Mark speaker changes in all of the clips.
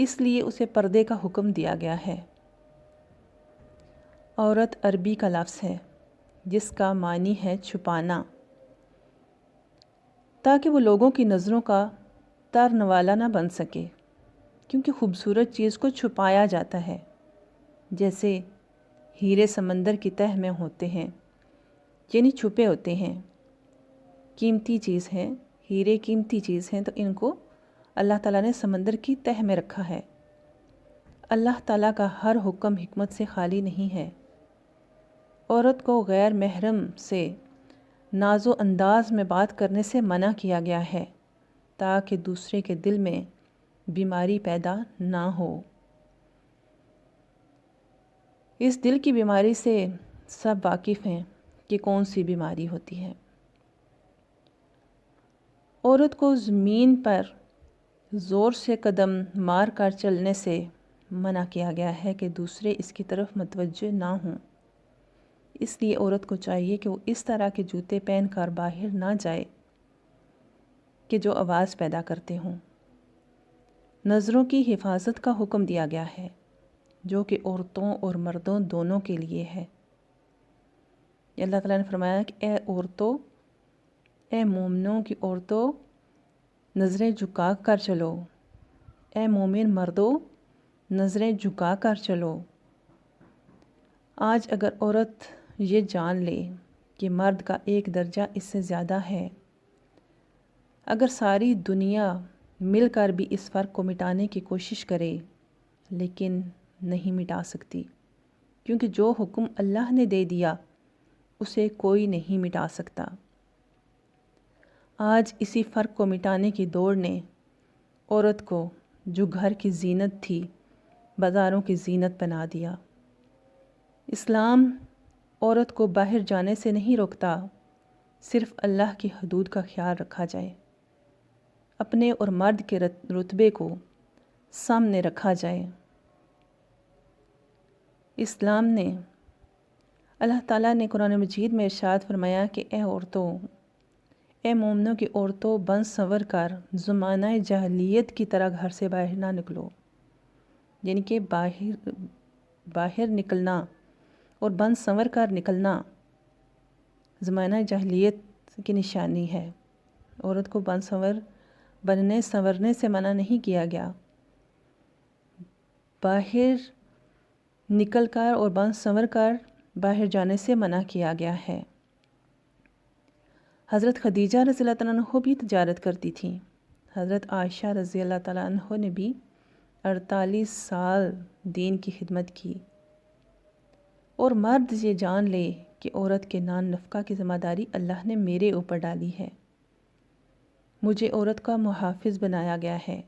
Speaker 1: اس لیے اسے پردے کا حکم دیا گیا ہے۔ عورت عربی کا لفظ ہے جس کا معنی ہے چھپانا، تاکہ وہ لوگوں کی نظروں کا ترن والا نہ بن سکے، کیونکہ خوبصورت چیز کو چھپایا جاتا ہے، جیسے ہیرے سمندر کی تہ میں ہوتے ہیں، یعنی چھپے ہوتے ہیں۔ قیمتی چیز ہے، ہیرے قیمتی چیز ہیں، تو ان کو اللہ تعالیٰ نے سمندر کی تہ میں رکھا ہے۔ اللہ تعالیٰ کا ہر حکم حکمت سے خالی نہیں ہے۔ عورت کو غیر محرم سے ناز و انداز میں بات کرنے سے منع کیا گیا ہے، تاکہ دوسرے کے دل میں بیماری پیدا نہ ہو۔ اس دل کی بیماری سے سب واقف ہیں کہ کون سی بیماری ہوتی ہے۔ عورت کو زمین پر زور سے قدم مار کر چلنے سے منع کیا گیا ہے کہ دوسرے اس کی طرف متوجہ نہ ہوں۔ اس لیے عورت کو چاہیے کہ وہ اس طرح کے جوتے پہن کر باہر نہ جائے کہ جو آواز پیدا کرتے ہوں۔ نظروں کی حفاظت کا حکم دیا گیا ہے، جو کہ عورتوں اور مردوں دونوں کے لیے ہے۔ اللہ تعالیٰ نے فرمایا کہ اے عورتوں، اے مومنوں کی عورتوں، نظریں جھکا کر چلو، اے مومن مردوں، نظریں جھکا کر چلو۔ آج اگر عورت یہ جان لے کہ مرد کا ایک درجہ اس سے زیادہ ہے، اگر ساری دنیا مل کر بھی اس فرق کو مٹانے کی کوشش کرے، لیکن نہیں مٹا سکتی، کیونکہ جو حکم اللہ نے دے دیا اسے کوئی نہیں مٹا سکتا۔ آج اسی فرق کو مٹانے کی دوڑ نے عورت کو، جو گھر کی زینت تھی، بازاروں کی زینت بنا دیا۔ اسلام عورت کو باہر جانے سے نہیں روکتا، صرف اللہ کی حدود کا خیال رکھا جائے، اپنے اور مرد کے رتبے کو سامنے رکھا جائے۔ اسلام نے، اللہ تعالیٰ نے قرآن مجید میں ارشاد فرمایا کہ اے عورتوں، اے مومنوں کی عورتوں، بن سنور کر زمانہ جاہلیت کی طرح گھر سے باہر نہ نکلو، یعنی کہ باہر نکلنا اور بن سنور کر نکلنا زمانہ جاہلیت کی نشانی ہے۔ عورت کو بننے سنورنے سے منع نہیں کیا گیا، باہر نکل کر اور بن سنور کر باہر جانے سے منع کیا گیا ہے۔ حضرت خدیجہ رضی اللہ تعالیٰ عنہ بھی تجارت کرتی تھیں۔ حضرت عائشہ رضی اللہ تعالیٰ عنہ نے بھی 48 سال دین کی خدمت کی۔ اور مرد یہ جان لے کہ عورت کے نان نفقہ کی ذمہ داری اللہ نے میرے اوپر ڈالی ہے، مجھے عورت کا محافظ بنایا گیا ہے،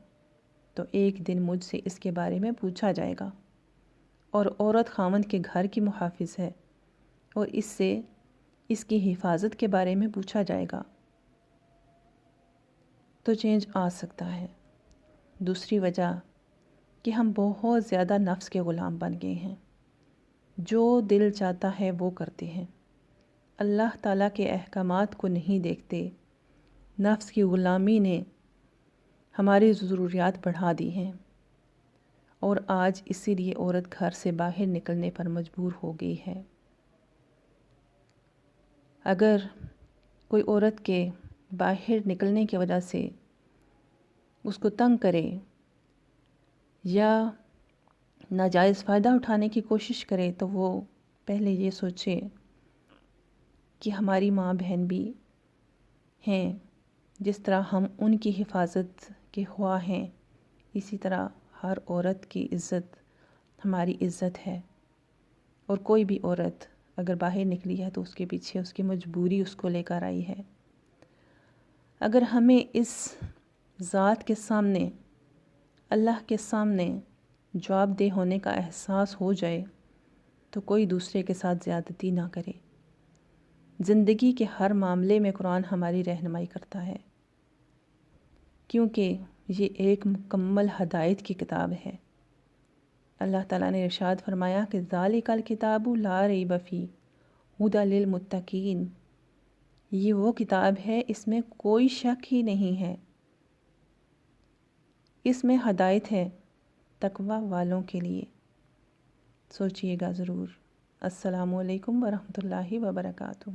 Speaker 1: تو ایک دن مجھ سے اس کے بارے میں پوچھا جائے گا، اور عورت خاوند کے گھر کی محافظ ہے، اور اس سے اس کی حفاظت کے بارے میں پوچھا جائے گا۔ تو چینج آ سکتا ہے۔ دوسری وجہ کہ ہم بہت زیادہ نفس کے غلام بن گئے ہیں، جو دل چاہتا ہے وہ کرتے ہیں، اللہ تعالیٰ کے احکامات کو نہیں دیکھتے۔ نفس کی غلامی نے ہماری ضروریات بڑھا دی ہیں، اور آج اسی لیے عورت گھر سے باہر نکلنے پر مجبور ہو گئی ہے۔ اگر کوئی عورت کے باہر نکلنے کی وجہ سے اس کو تنگ کرے یا ناجائز فائدہ اٹھانے کی کوشش کرے، تو وہ پہلے یہ سوچے کہ ہماری ماں بہن بھی ہیں، جس طرح ہم ان کی حفاظت کے خواہ ہیں، اسی طرح ہر عورت کی عزت ہماری عزت ہے، اور کوئی بھی عورت اگر باہر نکلی ہے تو اس کے پیچھے اس کی مجبوری اس کو لے کر آئی ہے۔ اگر ہمیں اس ذات کے سامنے، اللہ کے سامنے جواب دہ ہونے کا احساس ہو جائے تو کوئی دوسرے کے ساتھ زیادتی نہ کرے۔ زندگی کے ہر معاملے میں قرآن ہماری رہنمائی کرتا ہے، کیونکہ یہ ایک مکمل ہدایت کی کتاب ہے۔ اللہ تعالیٰ نے ارشاد فرمایا کہ ذالک الکتاب لا ریب فیہ ھدی للمتقین، یہ وہ کتاب ہے، اس میں کوئی شک ہی نہیں ہے، اس میں ہدایت ہے تقوی والوں کے لیے۔ سوچئے گا ضرور۔ السلام علیکم ورحمۃ اللہ وبرکاتہ۔